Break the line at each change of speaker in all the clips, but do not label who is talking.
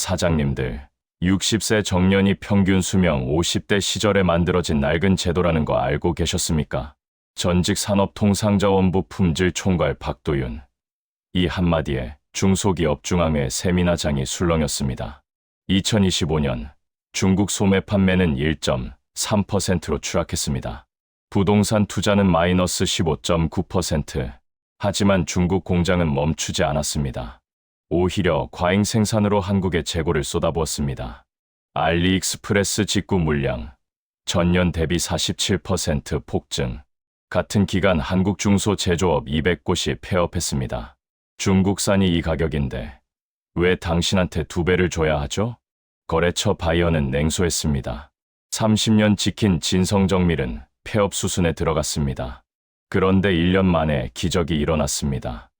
사장님들, 60세 정년이 평균 수명 50대 시절에 만들어진 낡은 제도라는 거 알고 계셨습니까? 전직 산업통상자원부 품질총괄 박도윤. 이 한마디에 중소기업 중앙회 세미나장이 술렁였습니다. 2025년 중국 소매 판매는 1.3%로 추락했습니다. 부동산 투자는 마이너스 15.9%. 하지만 중국 공장은 멈추지 않았습니다. 오히려 과잉 생산으로 한국에 재고를 쏟아부었습니다. 알리익스프레스 직구 물량 전년 대비 47% 폭증. 같은 기간 한국 중소제조업 200곳이 폐업했습니다. 중국산이 이 가격인데 왜 당신한테 2배를 줘야 하죠? 거래처 바이어는 냉소했습니다. 30년 지킨 진성정밀은 폐업 수순에 들어갔습니다. 그런데 1년 만에 기적이 일어났습니다.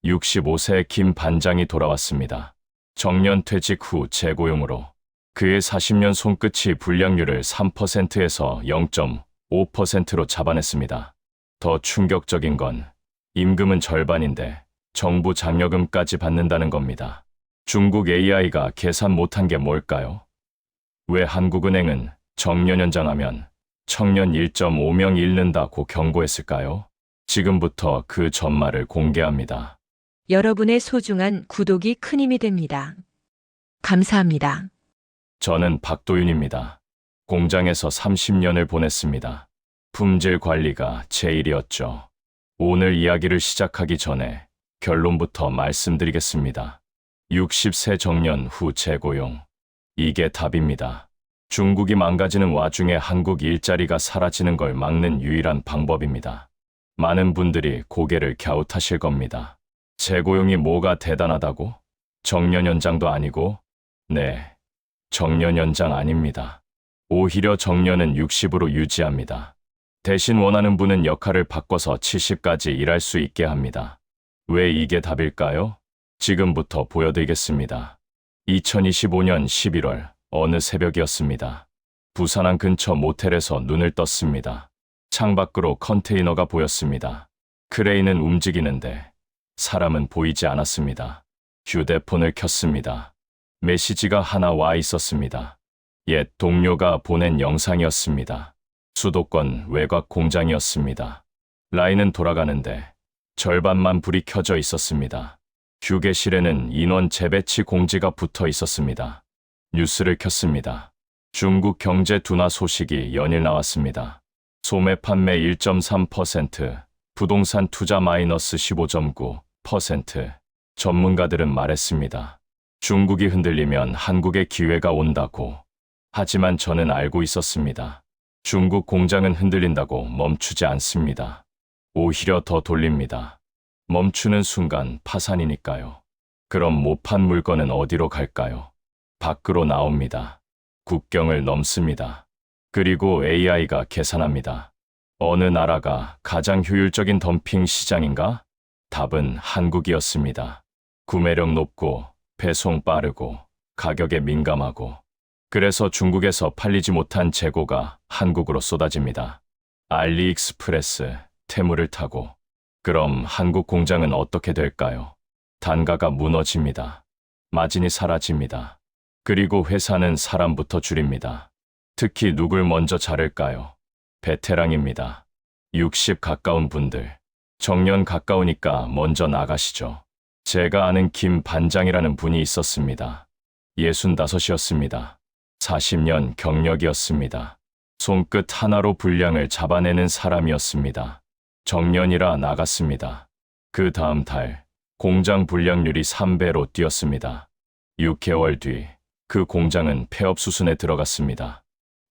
65세 김 반장이 돌아왔습니다. 정년 퇴직 후 재고용으로. 그의 40년 손끝이 불량률을 3%에서 0.5%로 잡아냈습니다. 더 충격적인 건 임금은 절반인데 정부 장려금까지 받는다는 겁니다. 중국 AI가 계산 못한 게 뭘까요? 왜 한국은행은 정년 연장하면 청년 1.5명 잃는다고 경고했을까요? 지금부터 그 전말을 공개합니다.
여러분의 소중한 구독이 큰 힘이 됩니다. 감사합니다.
저는 박도윤입니다. 공장에서 30년을 보냈습니다. 품질 관리가 제 일이었죠. 오늘 이야기를 시작하기 전에 결론부터 말씀드리겠습니다. 60세 정년 후 재고용. 이게 답입니다. 중국이 망가지는 와중에 한국 일자리가 사라지는 걸 막는 유일한 방법입니다. 많은 분들이 고개를 갸웃하실 겁니다. 재고용이 뭐가 대단하다고? 정년 연장도 아니고? 네, 정년 연장 아닙니다. 오히려 정년은 60으로 유지합니다. 대신 원하는 분은 역할을 바꿔서 70까지 일할 수 있게 합니다. 왜 이게 답일까요? 지금부터 보여드리겠습니다. 2025년 11월 어느 새벽이었습니다. 부산항 근처 모텔에서 눈을 떴습니다. 창밖으로 컨테이너가 보였습니다. 크레인은 움직이는데 사람은 보이지 않았습니다. 휴대폰을 켰습니다. 메시지가 하나 와 있었습니다. 옛 동료가 보낸 영상이었습니다. 수도권 외곽 공장이었습니다. 라인은 돌아가는데 절반만 불이 켜져 있었습니다. 휴게실에는 인원 재배치 공지가 붙어 있었습니다. 뉴스를 켰습니다. 중국 경제 둔화 소식이 연일 나왔습니다. 소매 판매 1.3%, 부동산 투자 마이너스 15.9%. 전문가들은 말했습니다. 중국이 흔들리면 한국에 기회가 온다고. 하지만 저는 알고 있었습니다. 중국 공장은 흔들린다고 멈추지 않습니다. 오히려 더 돌립니다. 멈추는 순간 파산이니까요. 그럼 못 판 물건은 어디로 갈까요? 밖으로 나옵니다. 국경을 넘습니다. 그리고 AI가 계산합니다. 어느 나라가 가장 효율적인 덤핑 시장인가? 답은 한국이었습니다. 구매력 높고 배송 빠르고 가격에 민감하고. 그래서 중국에서 팔리지 못한 재고가 한국으로 쏟아집니다. 알리익스프레스, 테무를 타고. 그럼 한국 공장은 어떻게 될까요? 단가가 무너집니다. 마진이 사라집니다. 그리고 회사는 사람부터 줄입니다. 특히 누굴 먼저 자를까요? 베테랑입니다. 60 가까운 분들. 정년 가까우니까 먼저 나가시죠. 제가 아는 김 반장이라는 분이 있었습니다. 65이었습니다. 40년 경력이었습니다. 손끝 하나로 분량을 잡아내는 사람이었습니다. 정년이라 나갔습니다. 그 다음 달 공장 분량률이 3배로 뛰었습니다. 6개월 뒤 그 공장은 폐업 수순에 들어갔습니다.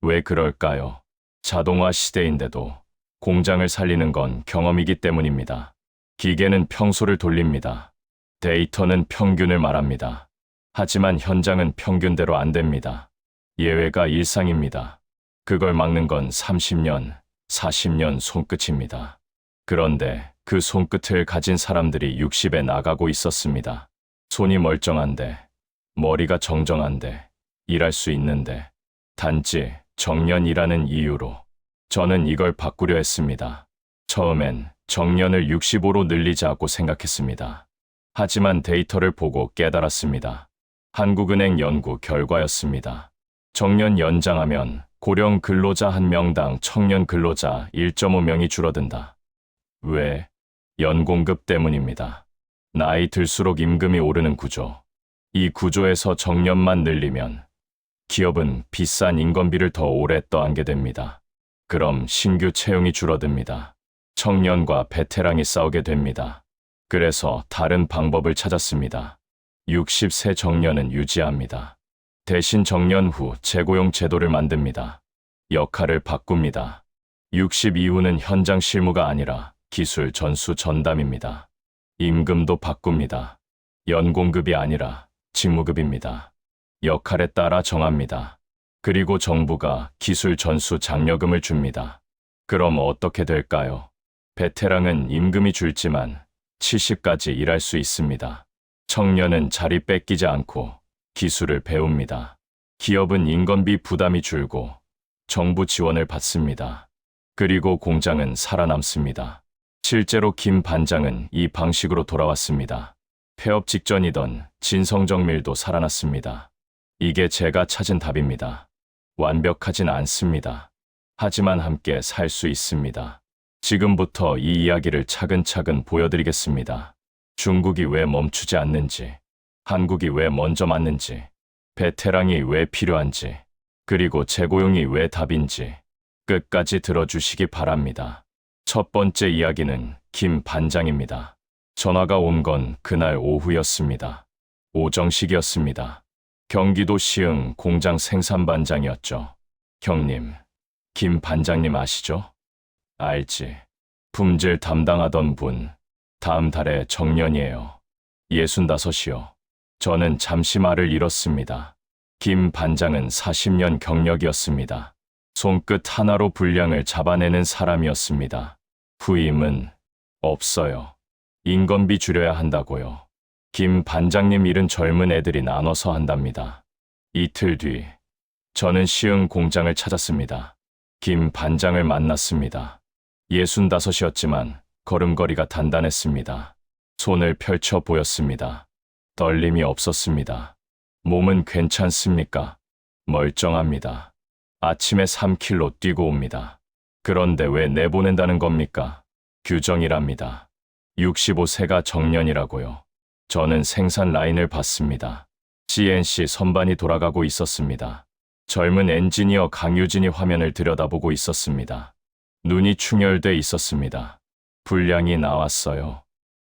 왜 그럴까요? 자동화 시대인데도 공장을 살리는 건 경험이기 때문입니다. 기계는 평소를 돌립니다. 데이터는 평균을 말합니다. 하지만 현장은 평균대로 안 됩니다. 예외가 일상입니다. 그걸 막는 건 30년, 40년 손끝입니다. 그런데 그 손끝을 가진 사람들이 60에 나가고 있었습니다. 손이 멀쩡한데, 머리가 정정한데, 일할 수 있는데, 단지 정년이라는 이유로. 저는 이걸 바꾸려 했습니다. 처음엔 정년을 65로 늘리자고 생각했습니다. 하지만 데이터를 보고 깨달았습니다. 한국은행 연구 결과였습니다. 정년 연장하면 고령 근로자 1명당 청년 근로자 1.5명이 줄어든다. 왜? 연공급 때문입니다. 나이 들수록 임금이 오르는 구조. 이 구조에서 정년만 늘리면 기업은 비싼 인건비를 더 오래 떠안게 됩니다. 그럼 신규 채용이 줄어듭니다. 청년과 베테랑이 싸우게 됩니다. 그래서 다른 방법을 찾았습니다. 60세 정년은 유지합니다. 대신 정년 후 재고용 제도를 만듭니다. 역할을 바꿉니다. 60 이후는 현장 실무가 아니라 기술 전수 전담입니다. 임금도 바꿉니다. 연공급이 아니라 직무급입니다. 역할에 따라 정합니다. 그리고 정부가 기술 전수 장려금을 줍니다. 그럼 어떻게 될까요? 베테랑은 임금이 줄지만 70까지 일할 수 있습니다. 청년은 자리 뺏기지 않고 기술을 배웁니다. 기업은 인건비 부담이 줄고 정부 지원을 받습니다. 그리고 공장은 살아남습니다. 실제로 김 반장은 이 방식으로 돌아왔습니다. 폐업 직전이던 진성정밀도 살아났습니다. 이게 제가 찾은 답입니다. 완벽하진 않습니다. 하지만 함께 살 수 있습니다. 지금부터 이 이야기를 차근차근 보여드리겠습니다. 중국이 왜 멈추지 않는지, 한국이 왜 먼저 맞는지, 베테랑이 왜 필요한지, 그리고 재고용이 왜 답인지 끝까지 들어주시기 바랍니다. 첫 번째 이야기는 김 반장입니다. 전화가 온 건 그날 오후였습니다. 오정식이었습니다. 경기도 시흥 공장 생산반장이었죠. 형님, 김 반장님 아시죠? 알지. 품질 담당하던 분. 다음 달에 정년이에요. 65이요. 저는 잠시 말을 잃었습니다. 김 반장은 40년 경력이었습니다. 손끝 하나로 분량을 잡아내는 사람이었습니다. 후임은 없어요. 인건비 줄여야 한다고요. 김 반장님 일은 젊은 애들이 나눠서 한답니다. 이틀 뒤, 저는 시흥 공장을 찾았습니다. 김 반장을 만났습니다. 65이었지만 걸음걸이가 단단했습니다. 손을 펼쳐 보였습니다. 떨림이 없었습니다. 몸은 괜찮습니까? 멀쩡합니다. 아침에 3km 뛰고 옵니다. 그런데 왜 내보낸다는 겁니까? 규정이랍니다. 65세가 정년이라고요. 저는 생산 라인을 봤습니다. CNC 선반이 돌아가고 있었습니다. 젊은 엔지니어 강유진이 화면을 들여다보고 있었습니다. 눈이 충혈돼 있었습니다. 불량이 나왔어요.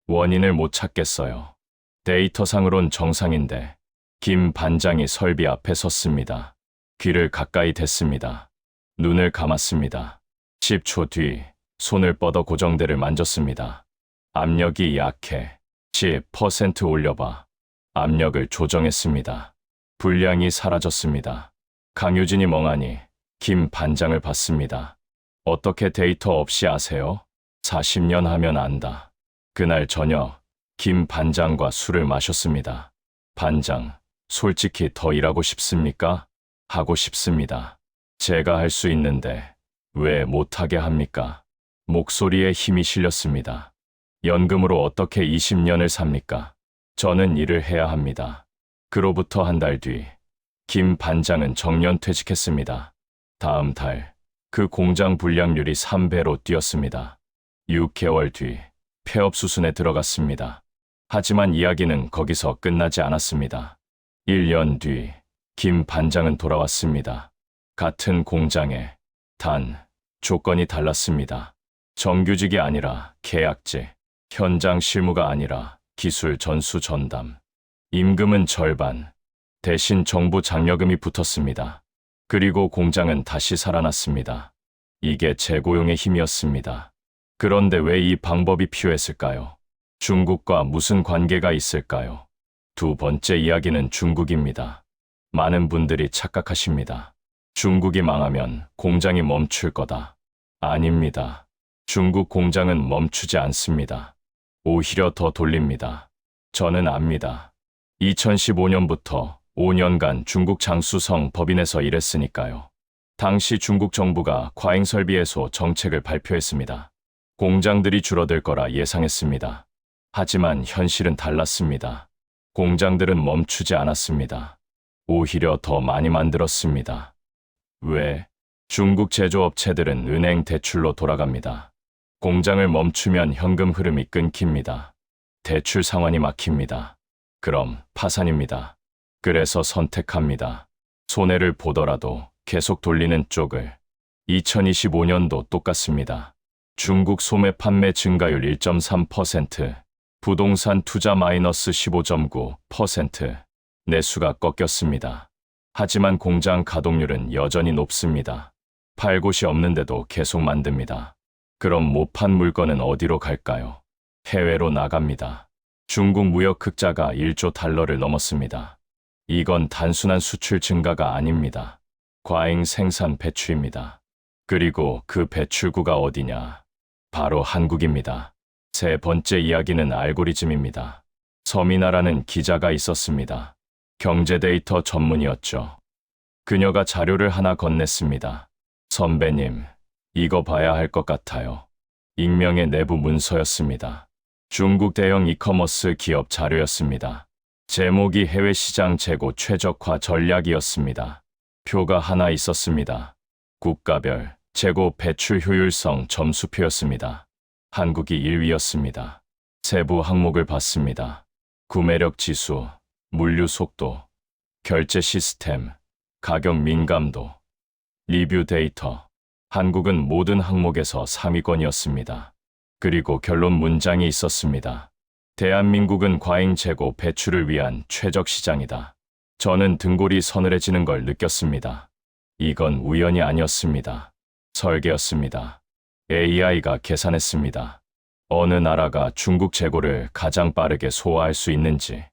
원인을 못 찾겠어요. 데이터상으론 정상인데 김 반장이 설비 앞에 섰습니다. 귀를 가까이 댔습니다. 눈을 감았습니다. 10초 뒤 손을 뻗어 고정대를 만졌습니다. 압력이 약해. 10% 올려봐. 압력을 조정했습니다. 불량이 사라졌습니다. 강유진이 멍하니 김 반장을 봤습니다. 어떻게 데이터 없이 아세요? 40년 하면 안다. 그날 저녁 김 반장과 술을 마셨습니다. 반장, 솔직히 더 일하고 싶습니까? 하고 싶습니다. 제가 할 수 있는데 왜 못하게 합니까? 목소리에 힘이 실렸습니다. 연금으로 어떻게 20년을 삽니까? 저는 일을 해야 합니다. 그로부터 한 달 뒤, 김 반장은 정년 퇴직했습니다. 다음 달, 그 공장 불량률이 3배로 뛰었습니다. 6개월 뒤, 폐업 수순에 들어갔습니다. 하지만 이야기는 거기서 끝나지 않았습니다. 1년 뒤, 김 반장은 돌아왔습니다. 같은 공장에, 단, 조건이 달랐습니다. 정규직이 아니라 계약제, 현장 실무가 아니라 기술 전수 전담. 임금은 절반, 대신 정부 장려금이 붙었습니다. 그리고 공장은 다시 살아났습니다. 이게 재고용의 힘이었습니다. 그런데 왜 이 방법이 필요했을까요? 중국과 무슨 관계가 있을까요? 두 번째 이야기는 중국입니다. 많은 분들이 착각하십니다. 중국이 망하면 공장이 멈출 거다. 아닙니다. 중국 공장은 멈추지 않습니다. 오히려 더 돌립니다. 저는 압니다. 2015년부터 5년간 중국 장수성 법인에서 일했으니까요. 당시 중국 정부가 과잉설비해소 정책을 발표했습니다. 공장들이 줄어들 거라 예상했습니다. 하지만 현실은 달랐습니다. 공장들은 멈추지 않았습니다. 오히려 더 많이 만들었습니다. 왜? 중국 제조업체들은 은행 대출로 돌아갑니다. 공장을 멈추면 현금 흐름이 끊깁니다. 대출 상환이 막힙니다. 그럼 파산입니다. 그래서 선택합니다. 손해를 보더라도 계속 돌리는 쪽을. 2025년도 똑같습니다. 중국 소매 판매 증가율 1.3%, 부동산 투자 마이너스 15.9%, 내수가 꺾였습니다. 하지만 공장 가동률은 여전히 높습니다. 팔 곳이 없는데도 계속 만듭니다. 그럼 못 판 물건은 어디로 갈까요? 해외로 나갑니다. 중국 무역 흑자가 1조 달러를 넘었습니다. 이건 단순한 수출 증가가 아닙니다. 과잉 생산 배출입니다. 그리고 그 배출구가 어디냐? 바로 한국입니다. 세 번째 이야기는 알고리즘입니다. 서민아라는 기자가 있었습니다. 경제 데이터 전문이었죠. 그녀가 자료를 하나 건넸습니다. 선배님, 이거 봐야 할 것 같아요. 익명의 내부 문서였습니다. 중국 대형 이커머스 기업 자료였습니다. 제목이 해외 시장 재고 최적화 전략이었습니다. 표가 하나 있었습니다. 국가별 재고 배출 효율성 점수표였습니다. 한국이 1위였습니다. 세부 항목을 봤습니다. 구매력 지수, 물류 속도, 결제 시스템, 가격 민감도, 리뷰 데이터. 한국은 모든 항목에서 상위권이었습니다. 그리고 결론 문장이 있었습니다. 대한민국은 과잉 재고 배출을 위한 최적 시장이다. 저는 등골이 서늘해지는 걸 느꼈습니다. 이건 우연이 아니었습니다. 설계였습니다. AI가 계산했습니다. 어느 나라가 중국 재고를 가장 빠르게 소화할 수 있는지.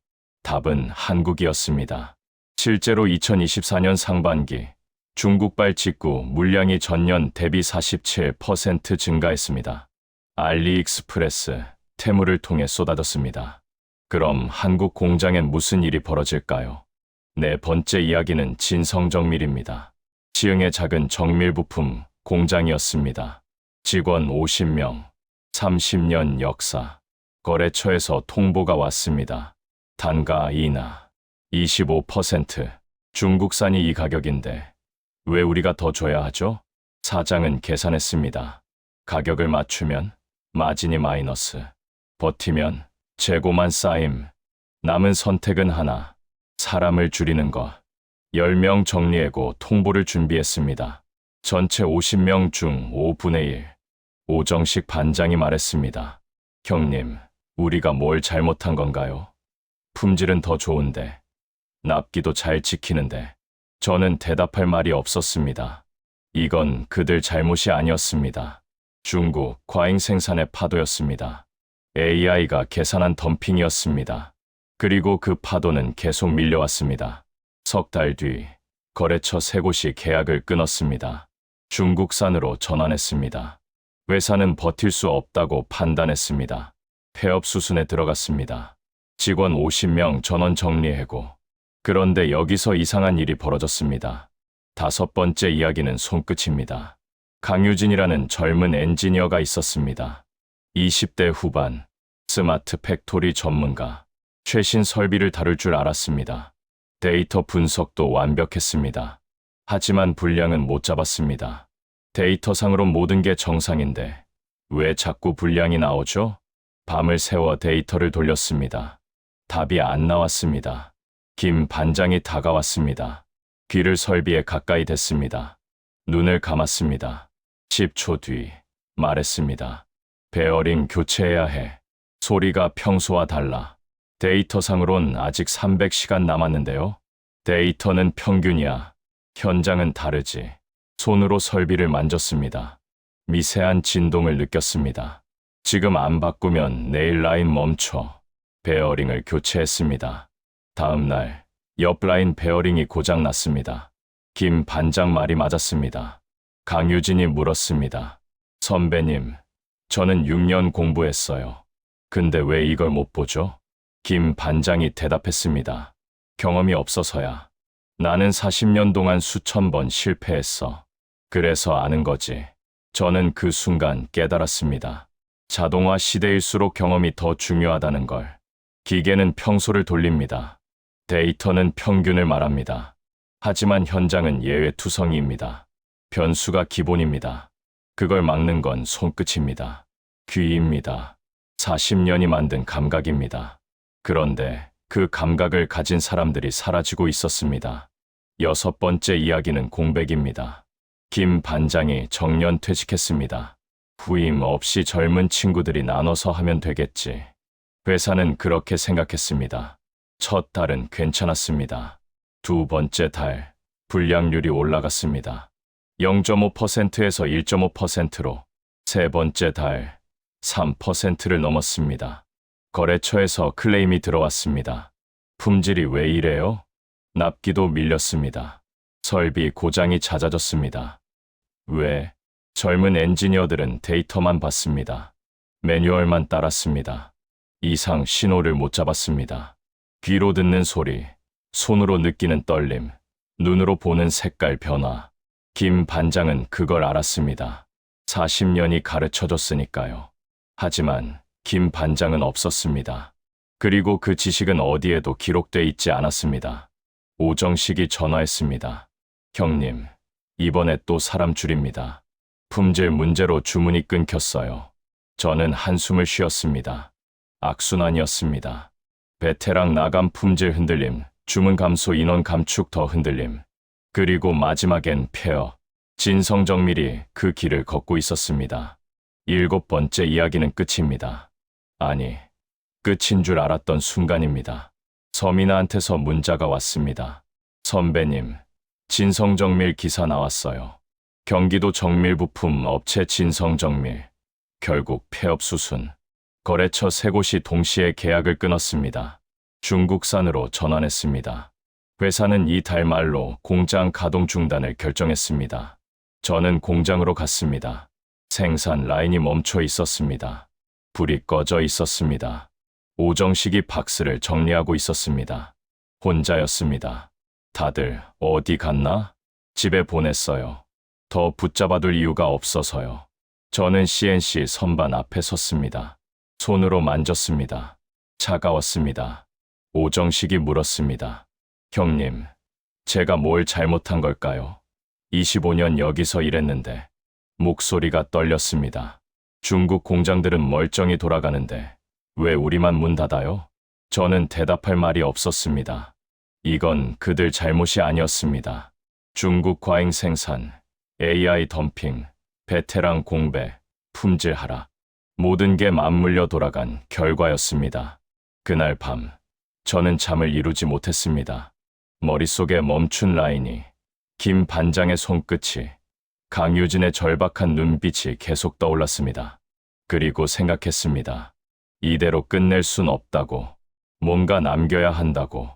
답은 한국이었습니다. 실제로 2024년 상반기 중국발 직구 물량이 전년 대비 47% 증가했습니다. 알리익스프레스, 테무를 통해 쏟아졌습니다. 그럼 한국 공장엔 무슨 일이 벌어질까요? 네 번째 이야기는 진성정밀입니다. 시흥의 작은 정밀 부품 공장이었습니다. 직원 50명, 30년 역사. 거래처에서 통보가 왔습니다. 단가 인하 25%. 중국산이 이 가격인데 왜 우리가 더 줘야 하죠? 사장은 계산했습니다. 가격을 맞추면 마진이 마이너스. 버티면 재고만 쌓임. 남은 선택은 하나. 사람을 줄이는 것. 10명 정리하고 통보를 준비했습니다. 전체 50명 중 5분의 1. 오정식 반장이 말했습니다. 형님, 우리가 뭘 잘못한 건가요? 품질은 더 좋은데, 납기도 잘 지키는데. 저는 대답할 말이 없었습니다. 이건 그들 잘못이 아니었습니다. 중국 과잉 생산의 파도였습니다. AI가 계산한 덤핑이었습니다. 그리고 그 파도는 계속 밀려왔습니다. 석 달 뒤, 거래처 세 곳이 계약을 끊었습니다. 중국산으로 전환했습니다. 회사는 버틸 수 없다고 판단했습니다. 폐업 수순에 들어갔습니다. 직원 50명 전원 정리해고. 그런데 여기서 이상한 일이 벌어졌습니다. 다섯 번째 이야기는 손끝입니다. 강유진이라는 젊은 엔지니어가 있었습니다. 20대 후반, 스마트 팩토리 전문가. 최신 설비를 다룰 줄 알았습니다. 데이터 분석도 완벽했습니다. 하지만 분량은 못 잡았습니다. 데이터상으론 모든 게 정상인데 왜 자꾸 분량이 나오죠? 밤을 새워 데이터를 돌렸습니다. 답이 안 나왔습니다. 김 반장이 다가왔습니다. 귀를 설비에 가까이 댔습니다. 눈을 감았습니다. 10초 뒤 말했습니다. 베어링 교체해야 해. 소리가 평소와 달라. 데이터상으론 아직 300시간 남았는데요. 데이터는 평균이야. 현장은 다르지. 손으로 설비를 만졌습니다. 미세한 진동을 느꼈습니다. 지금 안 바꾸면 내일 라인 멈춰. 베어링을 교체했습니다. 다음 날, 옆 라인 베어링이 고장 났습니다. 김 반장 말이 맞았습니다. 강유진이 물었습니다. 선배님, 저는 6년 공부했어요. 근데 왜 이걸 못 보죠? 김 반장이 대답했습니다. 경험이 없어서야. 나는 40년 동안 수천 번 실패했어. 그래서 아는 거지. 저는 그 순간 깨달았습니다. 자동화 시대일수록 경험이 더 중요하다는 걸. 기계는 평소를 돌립니다. 데이터는 평균을 말합니다. 하지만 현장은 예외투성이입니다. 변수가 기본입니다. 그걸 막는 건 손끝입니다. 귀입니다. 40년이 만든 감각입니다. 그런데 그 감각을 가진 사람들이 사라지고 있었습니다. 6번째 이야기는 공백입니다. 김 반장이 정년 퇴직했습니다. 후임 없이 젊은 친구들이 나눠서 하면 되겠지. 회사는 그렇게 생각했습니다. 첫 달은 괜찮았습니다. 두 번째 달, 불량률이 올라갔습니다. 0.5%에서 1.5%로 세 번째 달, 3%를 넘었습니다. 거래처에서 클레임이 들어왔습니다. 품질이 왜 이래요? 납기도 밀렸습니다. 설비 고장이 잦아졌습니다. 왜? 젊은 엔지니어들은 데이터만 봤습니다. 매뉴얼만 따랐습니다. 이상 신호를 못 잡았습니다. 귀로 듣는 소리, 손으로 느끼는 떨림, 눈으로 보는 색깔 변화. 김 반장은 그걸 알았습니다. 40년이 가르쳐줬으니까요. 하지만 김 반장은 없었습니다. 그리고 그 지식은 어디에도 기록돼 있지 않았습니다. 오정식이 전화했습니다. 형님, 이번에 또 사람 줄입니다. 품질 문제로 주문이 끊겼어요. 저는 한숨을 쉬었습니다. 악순환이었습니다. 베테랑 나감 품질 흔들림, 주문 감소 인원 감축 더 흔들림. 그리고 마지막엔 폐업. 진성정밀이 그 길을 걷고 있었습니다. 7번째 이야기는 끝입니다. 아니, 끝인 줄 알았던 순간입니다. 서민아한테서 문자가 왔습니다. 선배님, 진성정밀 기사 나왔어요. 경기도 정밀부품 업체 진성정밀. 결국 폐업 수순. 거래처 3곳이 동시에 계약을 끊었습니다. 중국산으로 전환했습니다. 회사는 이달 말로 공장 가동 중단을 결정했습니다. 저는 공장으로 갔습니다. 생산 라인이 멈춰 있었습니다. 불이 꺼져 있었습니다. 오정식이 박스를 정리하고 있었습니다. 혼자였습니다. 다들 어디 갔나? 집에 보냈어요. 더 붙잡아둘 이유가 없어서요. 저는 CNC 선반 앞에 섰습니다. 손으로 만졌습니다. 차가웠습니다. 오정식이 물었습니다. 형님, 제가 뭘 잘못한 걸까요? 25년 여기서 일했는데 목소리가 떨렸습니다. 중국 공장들은 멀쩡히 돌아가는데 왜 우리만 문 닫아요? 저는 대답할 말이 없었습니다. 이건 그들 잘못이 아니었습니다. 중국 과잉 생산, AI 덤핑, 베테랑 공백, 품질 하락. 모든 게 맞물려 돌아간 결과였습니다. 그날 밤, 저는 잠을 이루지 못했습니다. 머릿속에 멈춘 라인이, 김 반장의 손끝이, 강유진의 절박한 눈빛이 계속 떠올랐습니다. 그리고 생각했습니다. 이대로 끝낼 순 없다고, 뭔가 남겨야 한다고.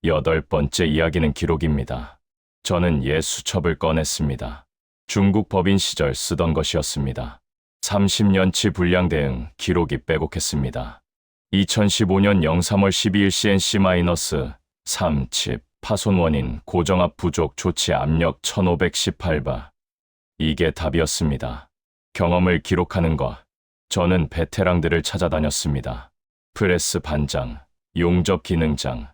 8번째 이야기는 기록입니다. 저는 옛 수첩을 꺼냈습니다. 중국 법인 시절 쓰던 것이었습니다. 30년치 불량 대응 기록이 빼곡했습니다. 2015년 03월 12일 CNC-3 칩 파손 원인 고정압 부족 조치 압력 1518바. 이게 답이었습니다. 경험을 기록하는 것. 저는 베테랑들을 찾아다녔습니다. 프레스 반장, 용접 기능장,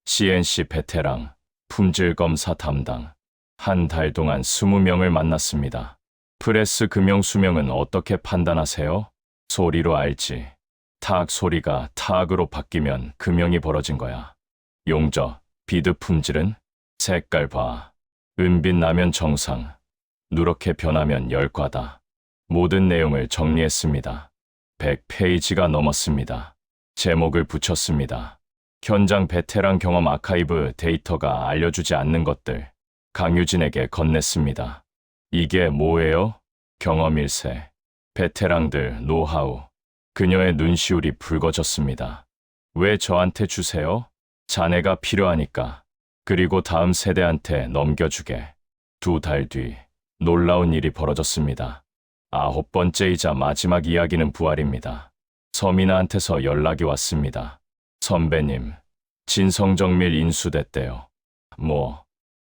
CNC 베테랑, 품질 검사 담당. 한 달 동안 20명을 만났습니다. 프레스 금형 수명은 어떻게 판단하세요? 소리로 알지. 타악 소리가 타악으로 바뀌면 금형이 벌어진 거야. 용접, 비드 품질은? 색깔 봐. 은빛 나면 정상. 누렇게 변하면 열과다. 모든 내용을 정리했습니다. 100페이지가 넘었습니다. 제목을 붙였습니다. 현장 베테랑 경험 아카이브 데이터가 알려주지 않는 것들. 강유진에게 건넸습니다. 이게 뭐예요? 경험 일세. 베테랑들 노하우. 그녀의 눈시울이 붉어졌습니다. 왜 저한테 주세요? 자네가 필요하니까. 그리고 다음 세대한테 넘겨주게. 2달 뒤 놀라운 일이 벌어졌습니다. 9번째이자 마지막 이야기는 부활입니다. 서민아한테서 연락이 왔습니다. 선배님, 진성정밀 인수됐대요.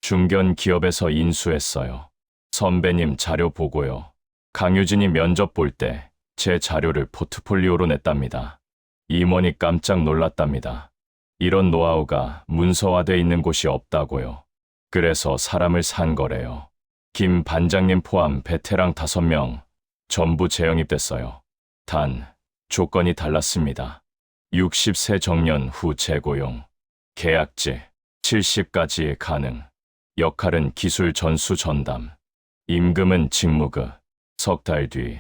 중견 기업에서 인수했어요. 선배님 자료 보고요. 강유진이 면접 볼 때 제 자료를 포트폴리오로 냈답니다. 임원이 깜짝 놀랐답니다. 이런 노하우가 문서화돼 있는 곳이 없다고요. 그래서 사람을 산 거래요. 김 반장님 포함 베테랑 5명 전부 재영입됐어요. 단 조건이 달랐습니다. 60세 정년 후 재고용, 계약직, 70까지 가능, 역할은 기술 전수 전담, 임금은 직무급. 석 달 뒤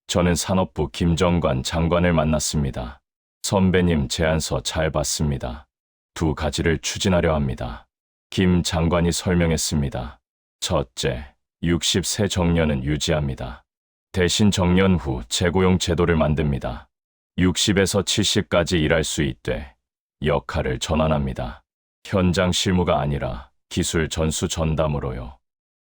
저는 산업부 김정관 장관을 만났습니다. 선배님 제안서 잘 봤습니다. 2가지를 추진하려 합니다. 김 장관이 설명했습니다. 첫째, 60세 정년은 유지합니다. 대신 정년 후 재고용 제도를 만듭니다. 60에서 70까지 일할 수 있되 역할을 전환합니다. 현장 실무가 아니라 기술 전수 전담으로요.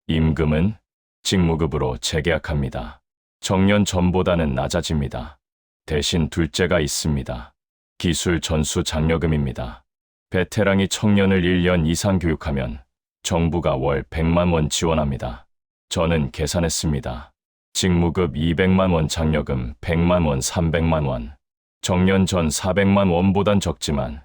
임금은 직무급으로 재계약합니다. 정년 전보다는 낮아집니다. 대신 둘째가 있습니다. 기술 전수 장려금입니다. 베테랑이 청년을 1년 이상 교육하면 정부가 월 100만 원 지원합니다. 저는 계산했습니다. 직무급 200만 원 장려금 100만 원 300만 원. 정년 전 400만 원보단 적지만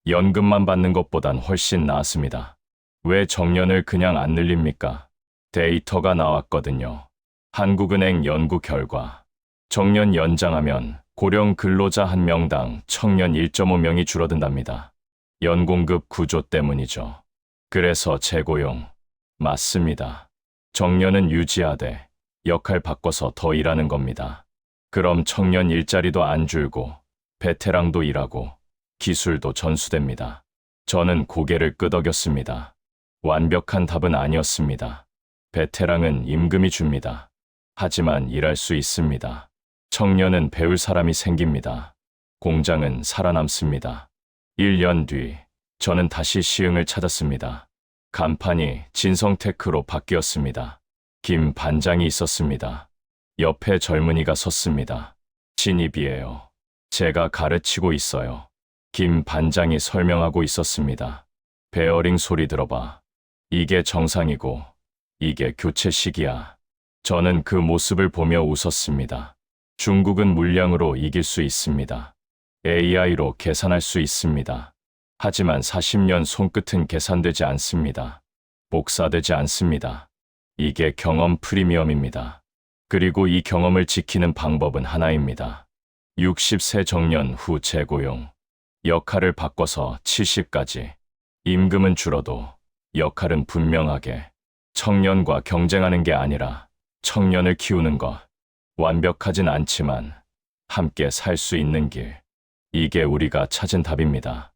연금만 받는 것보단 훨씬 나았습니다. 왜 정년을 그냥 안 늘립니까? 데이터가 나왔거든요. 한국은행 연구 결과 정년 연장하면 고령 근로자 1명당 청년 1.5명이 줄어든답니다. 연공급 구조 때문이죠. 그래서 재고용. 맞습니다. 정년은 유지하되 역할 바꿔서 더 일하는 겁니다. 그럼 청년 일자리도 안 줄고 베테랑도 일하고 기술도 전수됩니다. 저는 고개를 끄덕였습니다. 완벽한 답은 아니었습니다. 베테랑은 임금이 줍니다. 하지만 일할 수 있습니다. 청년은 배울 사람이 생깁니다. 공장은 살아남습니다. 1년 뒤 저는 다시 시흥을 찾았습니다. 간판이 진성테크로 바뀌었습니다. 김 반장이 있었습니다. 옆에 젊은이가 섰습니다. 신입이에요. 제가 가르치고 있어요. 김 반장이 설명하고 있었습니다. 베어링 소리 들어봐. 이게 정상이고 이게 교체 시기야. 저는 그 모습을 보며 웃었습니다. 중국은 물량으로 이길 수 있습니다. AI로 계산할 수 있습니다. 하지만 40년 손끝은 계산되지 않습니다. 복사되지 않습니다. 이게 경험 프리미엄입니다. 그리고 이 경험을 지키는 방법은 하나입니다. 60세 정년 후 재고용. 역할을 바꿔서 70까지. 임금은 줄어도 역할은 분명하게. 청년과 경쟁하는 게 아니라 청년을 키우는 것. 완벽하진 않지만 함께 살 수 있는 길. 이게 우리가 찾은 답입니다.